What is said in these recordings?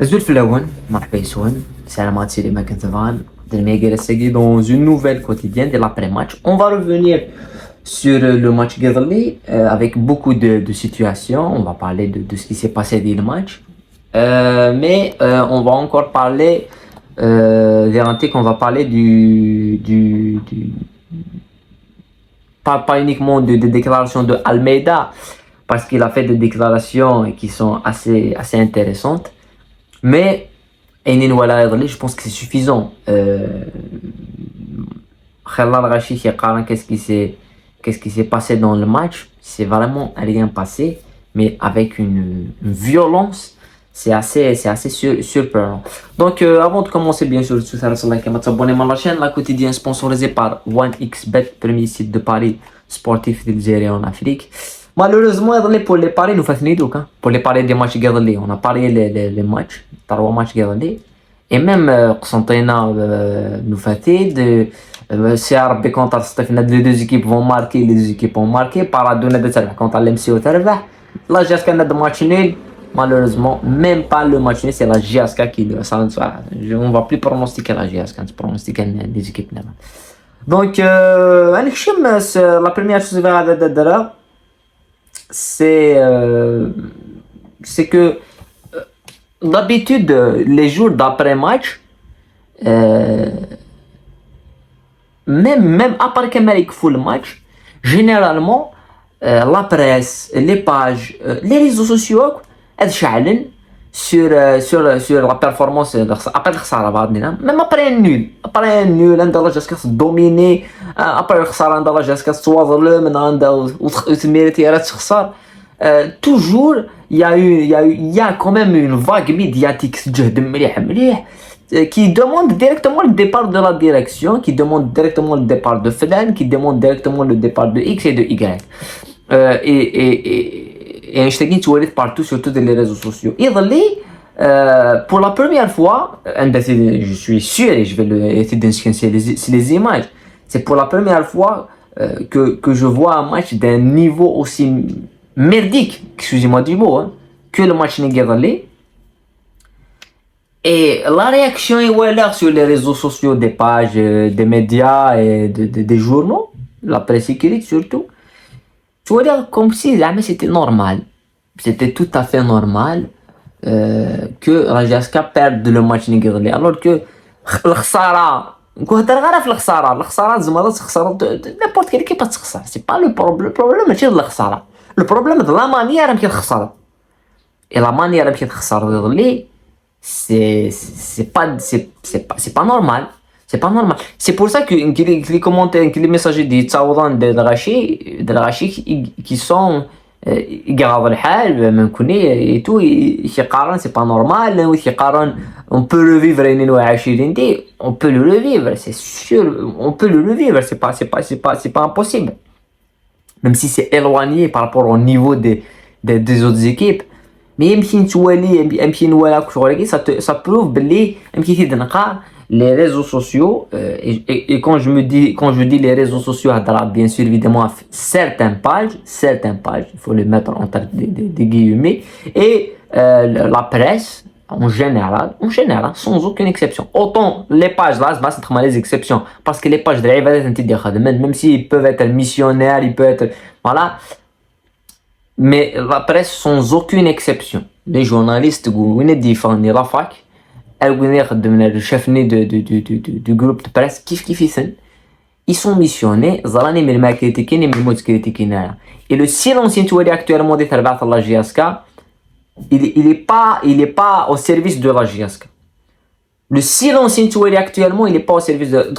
Azul Flawan, مرحبا يسون, Salamat Sidi Makantavan, de Megaresegui dans une nouvelle quotidienne de l'après-match. On va revenir sur le match Gazali avec beaucoup de situations. On va parler de ce qui s'est passé dans le match. Mais on va encore parler, on va parler pas uniquement des déclarations de Almeida, parce qu'il a fait des déclarations qui sont assez intéressantes. Mais je pense que c'est suffisant. Khalal Rachid, qu'est-ce qui s'est passé dans le match? C'est vraiment rien passé, mais avec une violence, c'est assez surprenant. Donc, avant de commencer, bien sûr, tout ça, s'abonner à la chaîne, la quotidienne sponsorisée par 1xBet, premier site de paris sportif d'Algérie en Afrique. Malheureusement, pour les paris, nous faisons tout. Pour les paris des matchs gardés, on a parié les matchs, 3 matchs gardés. Et même, nous faisons c'est Arabi contre les deux équipes vont marquer, les deux équipes vont marquer. Paradona de Sarah contre l'MC au Tarvah. La GSK a de match nul. Malheureusement, même pas le match nul, c'est la GSK qui doit s'en. On va plus pronostiquer la GSK, on pronostiquer les équipes. Donc, la première chose que je vais dire, c'est que d'habitude, les jours d'après match, même après qu'il faut le match, généralement, la presse, les pages, les réseaux sociaux, elles challengent sur la performance après le khsara, même après un nul, عندها جاسكا dominer, après le khsara عندها جاسكا توازن من عندها وتميرتي راه تخسر. Toujours il y a quand même une vague médiatique qui demande directement le départ de la direction, qui demande directement le départ de Flan, qui demande directement le départ de X et de Y. Et hashtag تواليت partout sur tous les réseaux sociaux. Pour la première fois, je suis sûr et je vais essayer d'inscrire les images. C'est pour la première fois que je vois un match d'un niveau aussi merdique, excusez-moi du mot, que le match Nigerali. Et la réaction est voilà sur les réseaux sociaux, des pages, des médias et des journaux, la presse écrite surtout. Tu vois dire comme si c'était normal, c'était tout à fait normal que la GSK perde le match Nigerali, alors que الخسارة نهضر غير في الخسارة زعما تخسر n'importe quelle équipe تخسر. C'est pas le problème ماشي الخسارة, le problème de la manière اللي تخسر. Et la manière اللي تخسر Nigerali, c'est pas normal. C'est pas normal. C'est pour ça que les commentaires, les messages de Tsaoudan de Rachi qui sont يقراو الحال ما نكوني et tout, يقارن c'est pas normal, يقارن on peut le vivre on peut le revivre, c'est sûr, on peut le revivre, c'est pas impossible. Même si c'est éloigné par rapport au niveau des autres équipes. Mais يمكن نوريك ça prouve بلي يمكن تنقى les réseaux sociaux et quand je dis les réseaux sociaux, bien sûr évidemment certaines pages, il faut les mettre entre des guillemets, et la presse en général, sans aucune exception. Autant les pages là, c'est les exceptions, parce que les pages de même s'ils peuvent être missionnaires, ils peuvent être, voilà. Mais la presse, sans aucune exception, les journalistes, la fac, le chef du groupe de presse, ils sont missionnés, et le silence actuellement des travailleurs de la GSK, il est pas au service de la GSK. Le silence actuellement, il est pas au service de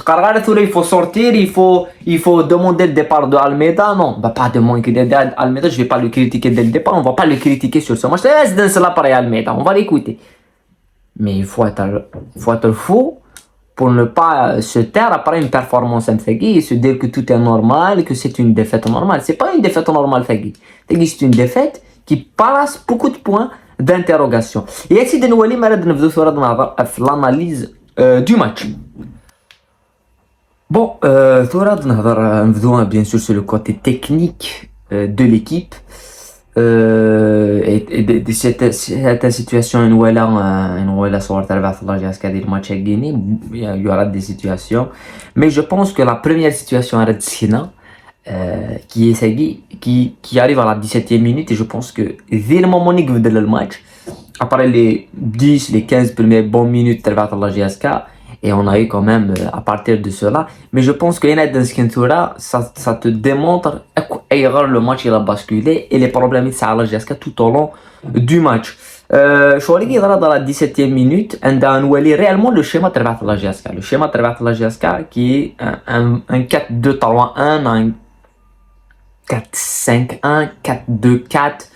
il faut sortir, il faut demander le départ de Almeida. Non, on va pas demander Almeida, je vais pas le critiquer dès le départ, on va pas le critiquer sur ce match. C'est là pareil Almeida, on va l'écouter. Mais il faut être fou pour ne pas se taire après une performance et se dire que tout est normal, que c'est une défaite normale. C'est pas une défaite normale, c'est une défaite qui passe beaucoup de points d'interrogation. Et ici, de nouveau, l'analyse du match. Bon, bien sûr sur le côté technique de l'équipe. Et de cette situation, ولا صور تبعت الله جاسكا ديال الماتش هكيني il y aura des situations mais je pense que la première situation à Redzina qui est qui arrive à la 17e minute et je pense que dès le moment où il veut le match après les 10 les 15 premières bonnes minutes تبعت الله جاسكا et on a eu quand même à partir de cela mais je pense que ça te démontre le match il a basculé et les problèmes de Allah Jaska tout au long du match dans la 17e minute on a réellement le schéma de la Jaska le schéma de la Jaska qui est un 4-2-3-1 un 4-5-1 4-2-4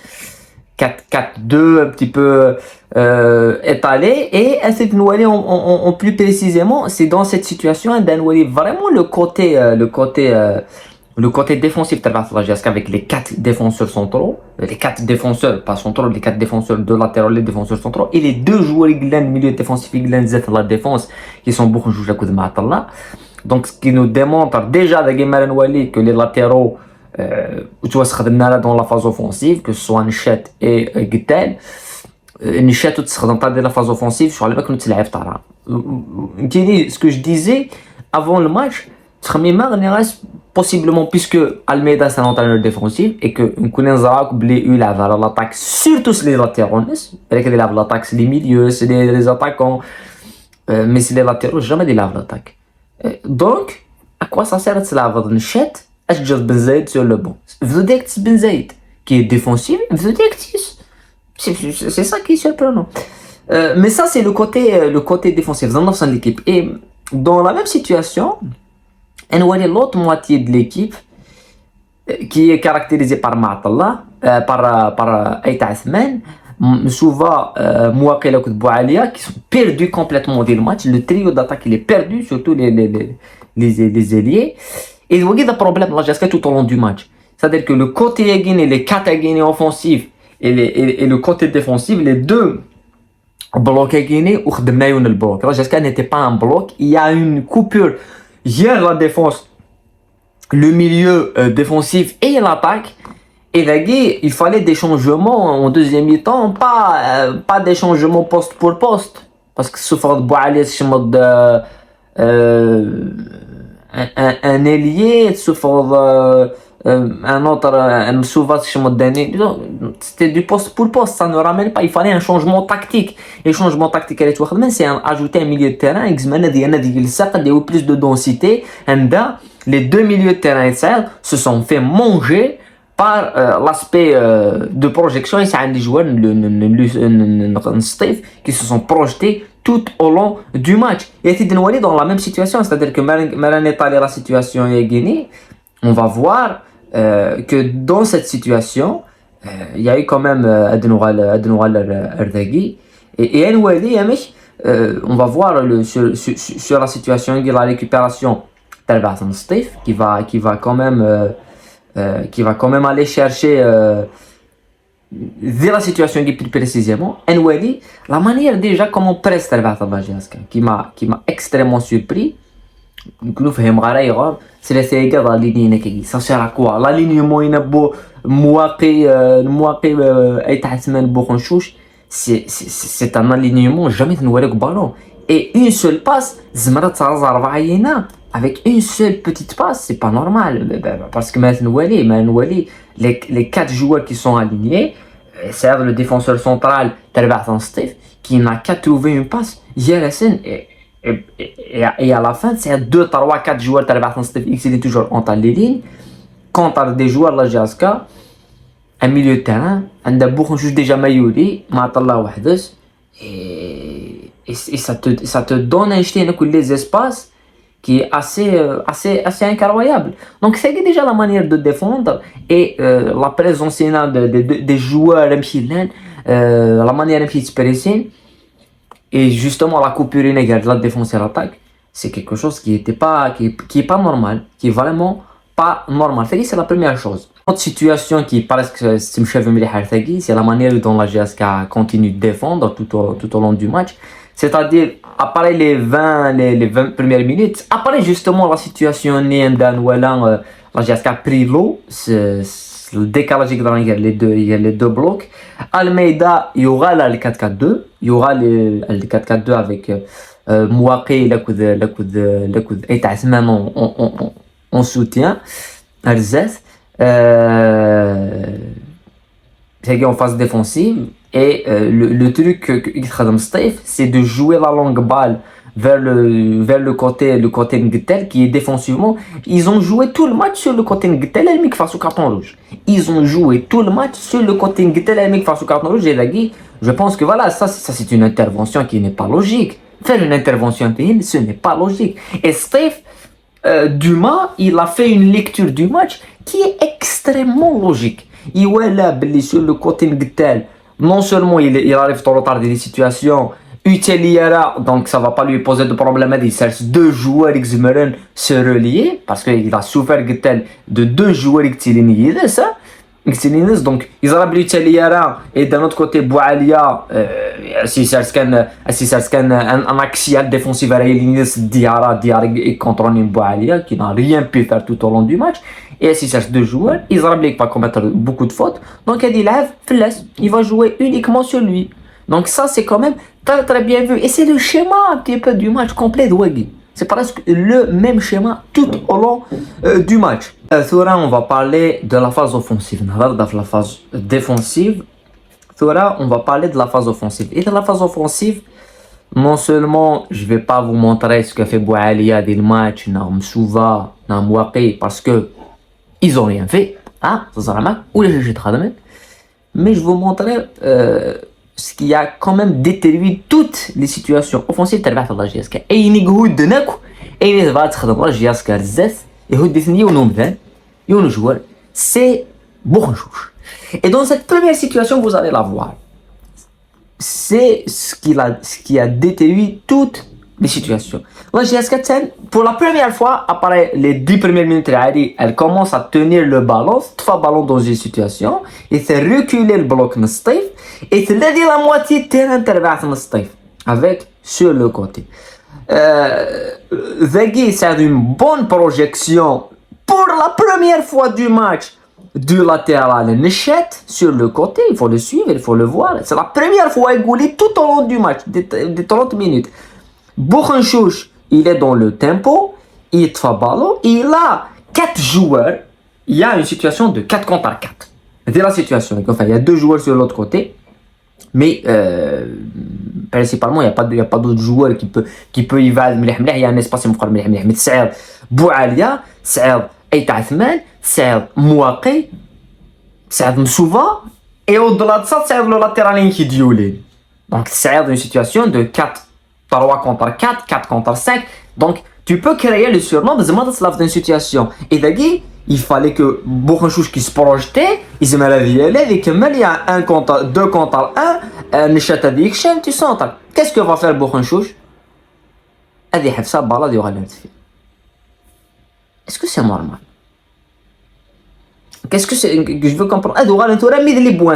4-4-2 un petit peu étalé et ainsi on plus précisément c'est dans cette situation vraiment le côté défensif de la Jaska avec les 4 défenseurs centraux les 4 défenseurs pas centraux les 4 défenseurs de latéraux les défenseurs centraux et les 2 joueurs milieu défensif de la défense qui sont beaucoup joués à donc ce qui nous démontre déjà que les latéraux dans la phase offensive que ce soit Nchet et Gutel Nchet dans la phase offensive sur ce que je disais avant le match possiblement puisque Almeida c'est un entraîneur défensif et que il a l'attaque surtout les latéraux l'attaque c'est les milieux c'est les attaquants mais c'est les latéraux jamais de l'attaque donc à quoi ça sert de se laver Nchet أشجر بن زايد sur le banc. Vdektis Ben Zaïd qui est défensif, Vdektis. C'est ça qui est surprenant. Mais ça c'est le côté défensif dans l'équipe. Et dans la même situation, on voit l'autre moitié de l'équipe qui est caractérisée par Ma'atallah, par Aït Athman, Moussouva, Mouakela et Boualia qui sont perdus complètement dans le match. Le trio d'attaque il est perdu, surtout les ailiers. Et il y a des problèmes la Jaska tout au long du match. C'est-à-dire que le côté gagné, les 4 gagnés offensifs et le côté défensif, les deux blocs gagnés, ou le bloc. La Jaska n'était pas un bloc. Il y a une coupure. Hier, la défense, le milieu défensif et l'attaque. Et là, il fallait des changements en deuxième mi-temps, pas des changements poste pour poste. Parce que ce fait de Bouali, c'est mode un ailier un autre c'était du poste pour poste ça ne ramène pas il fallait un changement tactique et le changement tactique c'est ajouter un milieu de terrain plus de densité les deux milieux de terrain se sont fait manger par l'aspect de projection et c'est un des joueurs qui se sont projetés tout au long du match. Et c'est dans la même situation, c'est-à-dire que la situation est gagnée. On va voir que dans cette situation, il y a eu quand même Adnoural Ardagui et on va voir sur la situation de la récupération qui va quand même aller chercher vers la situation qui plus précisément la manière déjà comment presse qui m'a extrêmement surpris c'est la série dans la ligne ça sert à quoi l'alignement il a beau c'est un alignement jamais de ballon et une seule passe avec une seule petite passe c'est pas normal parce que les 4 joueurs qui sont alignés c'est le défenseur central qui n'a qu'à trouver une passe et à la fin c'est 2, 3, 4 joueurs qui sont toujours entre les lignes contre des joueurs la Jaska un milieu de terrain un beaucoup déjà Mayouli et ça te donne les espaces qui est assez incroyable. Donc c'est déjà la manière de défendre et la présence des joueurs la manière de se presser et justement la coupure inégale de la défense et l'attaque, c'est quelque chose qui est pas normal, qui est vraiment pas normal. C'est la première chose. Autre situation qui presque c'est la manière dont la GSK continue de défendre tout au long du match. C'est-à-dire, après les 20 premières minutes, après justement la situation la GSK a pris l'eau, le décalage il y a les deux blocs. Almeida, il y aura là le 4-4-2. Il y aura le 4-4-2 avec Mouaki, et Tasman en soutien. Arzès. C'est en phase défensive. Et le truc qu'il Steve, c'est de jouer la longue balle vers le côté Ngtel qui est défensivement. Ils ont joué tout le match sur le côté Ngtel et face au carton rouge. Ils ont joué tout le match sur le côté Ngtel et face au carton rouge. Et là, je pense que voilà, ça c'est une intervention qui n'est pas logique. Faire une intervention, ce n'est pas logique. Et Steve, Dumas, il a fait une lecture du match qui est extrêmement logique. Il est là, sur le côté Ngtel. Non seulement il arrive trop tard dans des situations utilisées, donc ça va pas lui poser de problème. Il cherche deux joueurs qui se relient parce qu'il a souffert de deux joueurs qui donc ils arrivent l'utilisé et d'un autre côté Boualia si cherche un axial défensif à Diarra et contre Boualia qui n'a rien pu faire tout au long du match. Et s'il cherche deux joueurs, Israël va commettre beaucoup de fautes. Donc il va jouer uniquement sur lui. Donc ça c'est quand même très très bien vu. Et c'est le schéma un petit peu du match complet de Wagui. C'est presque le même schéma tout au long du match. Thora, on va parler de la phase offensive. De la phase défensive. Thora, on va parler de la phase offensive. Et de la phase offensive, non seulement je vais pas vous montrer ce qu'a fait Boualia dans le match, Msouva, Mouaki, parce que ils ont rien fait, hein, mais je vais vous montrer ce qui a quand même détruit toutes les situations offensives de la GSK. Et il y a c'est Bourgenchouch. Et dans cette première situation, vous allez la voir. C'est ce qui a détruit toutes les situations. La GSK, pour la première fois, après les 10 premières minutes, elle commence à tenir le ballon, trois ballons dans une situation, et fait reculer le bloc de Steve, et c'est la moitié de terrain de Steve, avec sur le côté. Zaghi, c'est une bonne projection pour la première fois du match du latéral Nechet sur le côté. Il faut le suivre, il faut le voir. C'est la première fois égoulé tout au long du match, des 30 minutes. Bourgenchouch, il est dans le tempo, il fait ballon, il a 4 joueurs. Il y a une situation de 4 contre 4. C'est la situation. Enfin, il y a 2 joueurs sur l'autre côté. Mais principalement, il n'y a pas d'autres joueurs qui peut y aller. Il y a un espace mais c'est Boualia, c'est Aïtathman, c'est Mouaki, c'est Msouva. Et au-delà de ça, c'est le latéral qui dit. Donc, c'est une situation de 3 contre 4, 4 contre 5. Donc, tu peux créer le surnom, mais c'est dans une situation. Et d'ailleurs, il fallait que Bourgenchouch qui se projetait, il se met la vie et qu'il y a 1 contre 2 contre 1, Nechet Addiction, tu sens. Qu'est-ce que va faire Bourgenchouch? Est-ce que c'est normal? Qu'est-ce que c'est que je veux comprendre?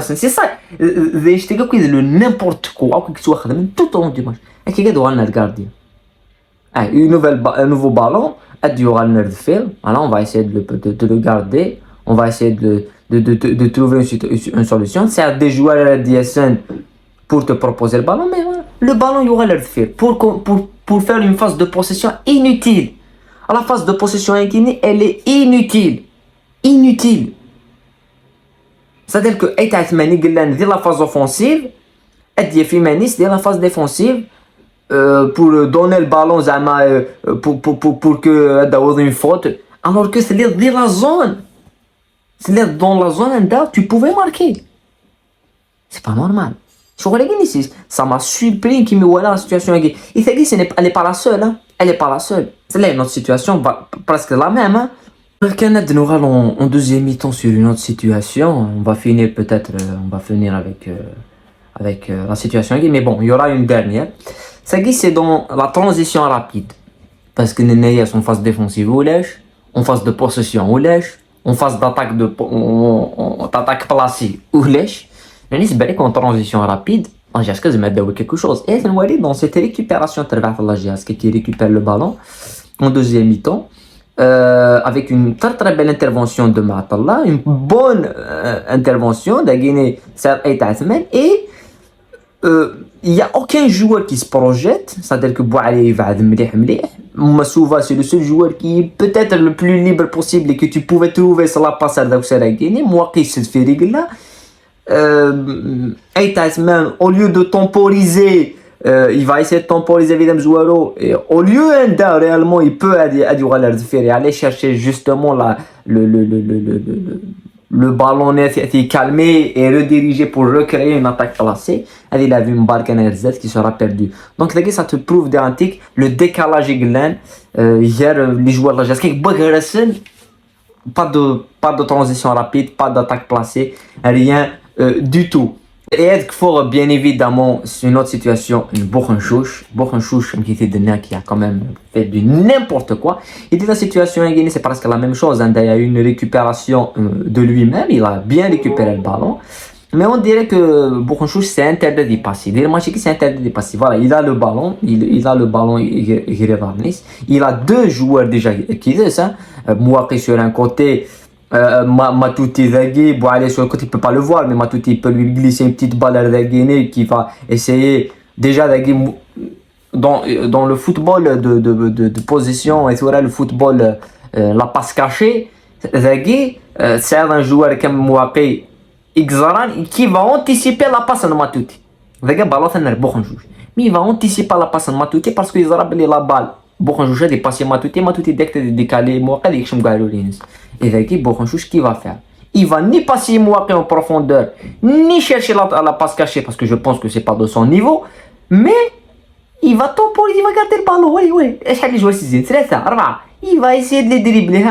C'est ça. Je te dis le n'importe quoi que tu sois tout au long du match. Et qui est le gardien? Un nouveau ballon. Alors on va essayer de le garder. On va essayer de trouver une solution. C'est à des joueurs à la DSN pour te proposer le ballon. Mais voilà, le ballon, il y aura le faire pour faire une phase de possession inutile. À la phase de possession inutile, elle est inutile. Inutile. C'est-à-dire que Aïtathmani Gillan dit la phase offensive, Adia Fimani dit la phase défensive pour donner le ballon pour que d'avoir une faute. Alors que c'est dans la zone. C'est dans la zone tu pouvais marquer. C'est pas normal. Ça m'a surpris qu'il me voit la situation. Et elle n'est pas la seule. Hein. Elle n'est pas la seule. C'est là une autre situation, presque la même. Hein. Le Canada nous allons en deuxième mi-temps sur une autre situation. On va finir avec la situation. Mais bon, il y aura une dernière. C'est dans la transition rapide. Parce que nous sommes en phase défensive ou lèche, en phase de possession ou lèche, en phase d'attaque d'attaque placée ou lèche. Nous sommes en transition rapide. La GSK a quelque chose. Et dans cette récupération de la GSK qui récupère le ballon en deuxième mi-temps, avec une très très belle intervention de Maatalla, une bonne intervention de Guinée, et il n'y a aucun joueur qui se projette, c'est-à-dire que Bouali va Massouva, c'est le seul joueur qui est peut-être le plus libre possible et que tu pouvais trouver sur la passe de la Guinée. Moi, qui se fait là, même au lieu de temporiser, il va essayer de temporiser Vidal Zouaro, et au lieu d'un réellement, il peut aller chercher justement le ballon est calmé et redirigé pour recréer une attaque classée. Il a vu Mbarkan RZ qui sera perdu. Donc ça te prouve d'antique le décalage hier les joueurs de la pas de transition rapide, pas d'attaque placée, rien du tout. Et Edkfor, bien évidemment, c'est une autre situation, une Bourrenchouche qui était de qui a quand même fait du n'importe quoi. Et dans la situation en Guinée, c'est presque la même chose. Il y a eu une récupération de lui-même, il a bien récupéré le ballon. Mais on dirait que Bourrenchouche, c'est interdit d'y passer. C'est interdit d'y passer. Voilà, il a le ballon, il a le ballon, il a deux joueurs déjà qui disent ça. Mouaki sur un côté. Matouti Zaghi, bon aller sur le côté, il peut pas le voir, mais Matouti peut lui glisser une petite balle à Zaghi qui va essayer déjà Zaghi dans le football de position et le football la passe cachée. Zaghi c'est un joueur comme Mouaki Xaran qui va anticiper la passe de Matouti. Zaghi ballon c'est un bon joueur, mais il va anticiper la passe de Matouti parce qu'il a la balle. Bourrenchouche est passé Matouti dès que tu es décalé, Mouaki est comme Galolins. Et avec Bourrenchouche, qui va faire? Il va ni passer Mouaki en profondeur, ni chercher la passe cachée, parce que je pense que c'est pas de son niveau, mais il va temporiser, il va garder le ballon. Oui, il va essayer de les dribbler.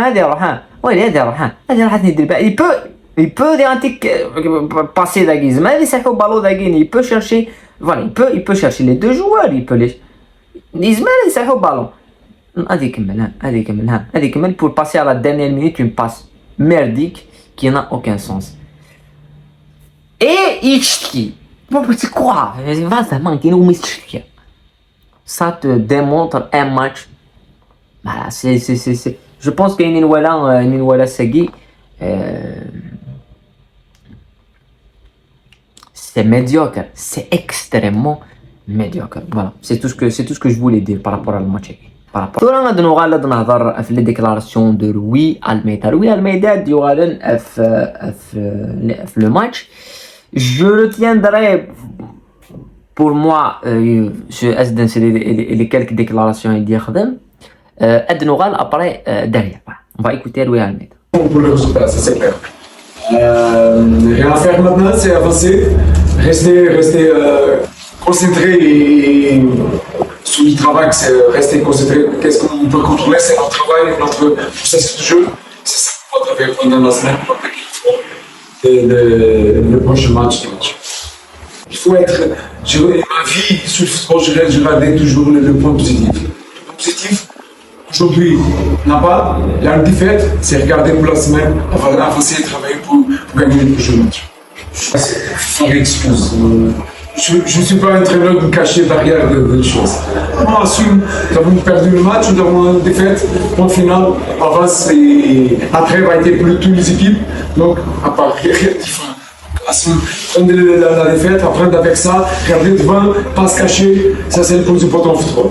Il peut passer d'Aguiz, mais il sait au ballon d'Aguiz, il peut chercher, voilà, il peut chercher les deux joueurs, il peut les. Ismaël, il sait au ballon. Pour passer à la dernière minute, une passe merdique qui n'a aucun sens. Et Ichki, c'est quoi? Ça te démontre un match. Voilà, je pense que Ninwala Segui, c'est médiocre, c'est extrêmement médiocre. Voilà, c'est tout ce que je voulais dire par rapport à le match. Τώρα غادي نغالط نهضر في لي ديكلاراسيون دو روي الميدا. روي الميدا ديوغالن في le match. Je retiendrai pour moi c'est les quelques déclarations il dit خدم اد نغال après derrière. On va écouter Roui Almeida. Pour le résultat, ça c'est clair. Rien à faire maintenant, c'est avancer, rester concentré et sous le travail, c'est rester concentré. Qu'est-ce qu'on peut contrôler? C'est notre travail, notre processus de jeu. C'est ça qu'on va travailler pendant la semaine pour le prochain match. Il faut être. Ma vie sur le football, je regarde toujours le point positif. Le point positif, aujourd'hui, il y a une défaite, c'est regarder pour la semaine, avancer et travailler pour gagner le prochain match. C'est une excuse. Je ne suis pas un entraîneur de me cacher derrière des choses. On assume, nous avons perdu le match, nous avons une défaite, point final, avance et après va être plus toutes les équipes. Donc, à part rien de différent. Assume, prendre la défaite, apprendre avec ça, regarder devant, pas se cacher, ça c'est le plus important au football.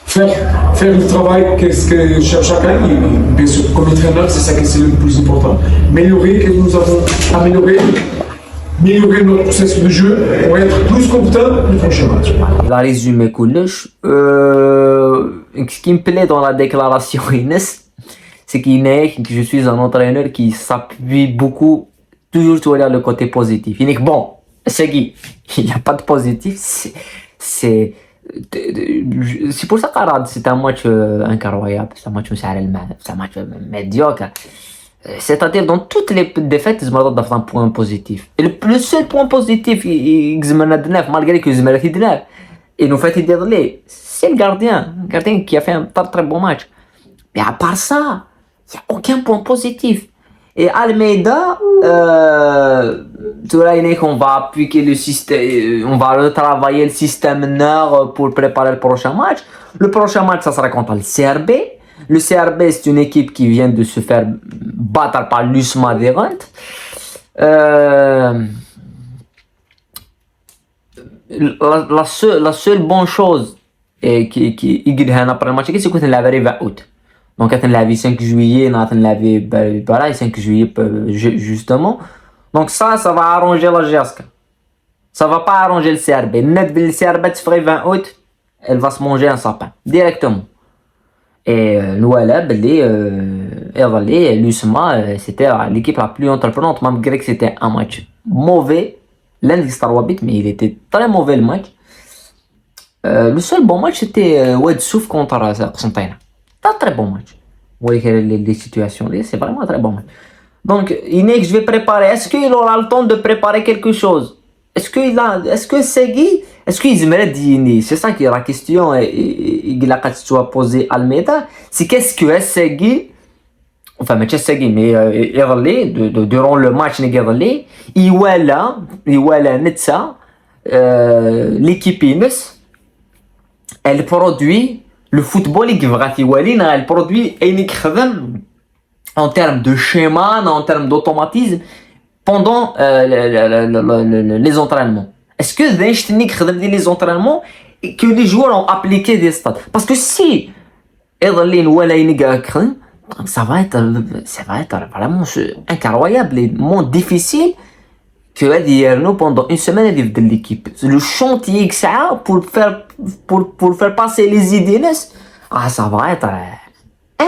Faire le travail que chacun, bien sûr, comme entraîneur, c'est ça qui est le plus important. Améliorer, que nous avons amélioré notre processus de jeu pour être plus compétent le prochain match. Il a résumé Koulouch. Ce qui me plaît dans la déclaration Inès, c'est que je suis un entraîneur qui s'appuie beaucoup, toujours sur le côté positif. Il dit que bon, il n'y a pas de positif, c'est pour ça qu'Arad, c'est un match incroyable, c'est un match médiocre. C'est-à-dire dans toutes les défaites, ils m'ont donné un point positif. Et le seul point positif, malgré que ils nous fait dérouler, c'est le gardien qui a fait un très bon match. Mais à part ça, il n'y a aucun point positif. Et Almeida, on va appliquer le système, on va retravailler le système Nord pour préparer le prochain match. Le prochain match, ça sera contre le CRB. Le CRB, c'est une équipe qui vient de se faire battre par l'USMA des Rentes. La seule bonne chose qui يقدها après le match c'est que نلعب غير 20 août. Donc كنلعب 5 juillet, نلعب pareil 5 juillet justement. Donc ça va arranger la GSK. Ça va pas arranger le CRB. Le CRB تفري 20 août, elle va se manger un sapin directement. Et voilà, l'USMA, c'était l'équipe la plus entreprenante, malgré que c'était un match mauvais. L'un des 3 buts, mais il était très mauvais le match. Le seul bon match, c'était Oued Souf contre Constantine. C'est un très bon match. Vous voyez les situations, c'est vraiment un très bon match. Donc, Inek, je vais préparer. Est-ce qu'il aura le temps de préparer quelque chose? Est-ce que Segui, est-ce qu'il aimerait dire? C'est ça qui est la question qu'il a soit posée Almeida. C'est qu'est-ce que Segui, enfin, mais Segui, mais durant le match, il voit là, Netsa, l'équipe Ines, elle produit le football, elle produit en termes de schéma, en termes d'automatisme, pendant les entraînements. Est-ce que les entraînements que les joueurs ont appliqué des stades? Parce que si ça va être vraiment incroyablement difficile que pendant une semaine de l'équipe. Le chantier que ça pour faire passer les idées, ça va être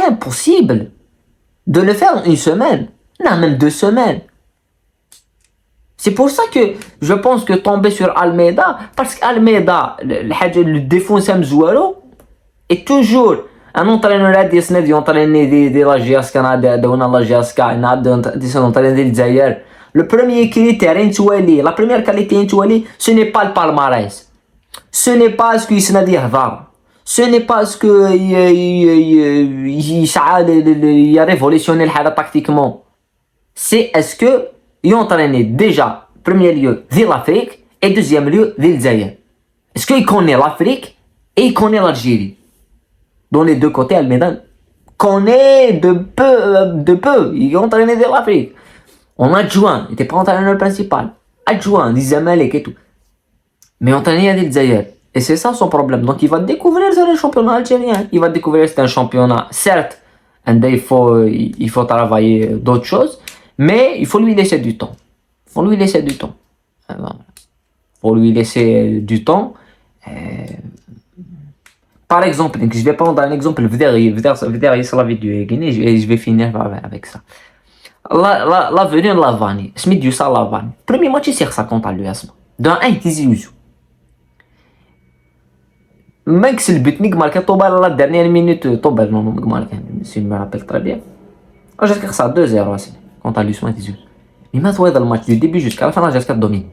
impossible de le faire en une semaine, non, même 2 semaines. C'est pour ça que je pense que tomber sur Almeida, parce qu'Almeida, le défense est toujours un entraîneur qui entraîne la GSK, le premier critère, la première qualité, ce n'est pas le palmarès. Ce n'est pas ce qu'il s'est dit. Ce n'est pas ce que il a révolutionné le Hada tactiquement. C'est est-ce que il entraîné déjà, premier lieu, vers l'Afrique et deuxième lieu, vers le Zaïre. Est-ce qu'il connaît l'Afrique et il connaît l'Algérie? Dans les deux côtés, Almeida connaît de peu. Il entraîné vers l'Afrique. En adjoint, il n'était pas entraîneur principal. Adjoint, des Zamalek et tout. Mais entraîné vers le Zaïre. Et c'est ça son problème. Donc il va découvrir le championnat algérien. Il va découvrir que c'est un championnat. Certes, il faut travailler d'autres choses. Mais il faut lui laisser du temps. Faut lui laisser du temps. Par exemple, je vais prendre un exemple sur la vidéo et je vais finir avec ça. L'avenir de Lavani, Smith du Sal Lavani. Premier match, c'est ça contre l'USMA. Dans un qui Max le but marqué à la dernière minute, si je me rappelle très bien. J'ai fait ça 2-0 contre l'USMA. Mais maintenant, dans le match du début jusqu'à la fin, j'ai fait dominer.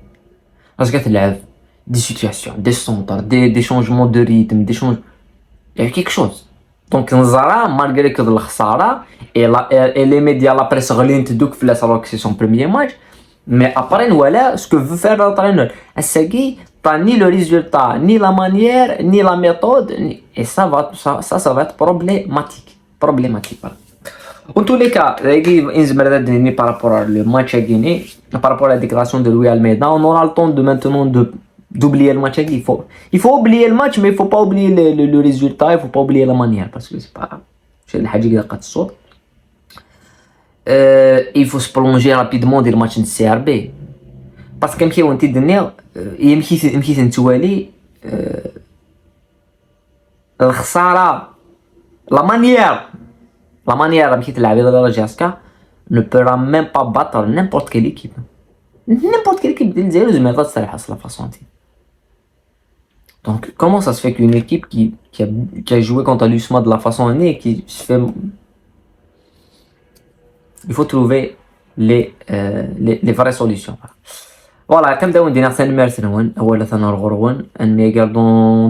J'ai fait des situations, des centres, des changements de rythme, il y a eu quelque chose. Donc, Nzara, malgré que le Khsara, et les médias, la presse relient alors que c'est son premier match. Mais après, voilà ce que veut faire l'entraîneur. Assegui, pas ni le résultat, ni la manière, ni la méthode. Et ça va être problématique. Voilà. En tous les cas, par rapport au match à Guinée, par rapport à la déclaration de Louis Almeida, on aura le temps maintenant d'oublier le match. Il faut oublier le match, mais il ne faut pas oublier le résultat, il ne faut pas oublier la manière, parce que c'est pas il faut se prolonger rapidement dans le match de CRB. Parce que كي وانت الدنيا يمكن نتوالي الخسارة la manière à laquelle la GSK ne pourra même pas battre n'importe quelle équipe. N'importe quelle équipe de zéro, je me reste la façon. Donc, comment ça se fait qu'une équipe qui a joué contre l'USMA de la façon innée, qui se fait... Il faut trouver les vraies solutions. Voilà, comme dans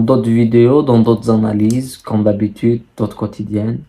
d'autres vidéos, dans d'autres analyses, comme d'habitude, d'autres quotidiennes.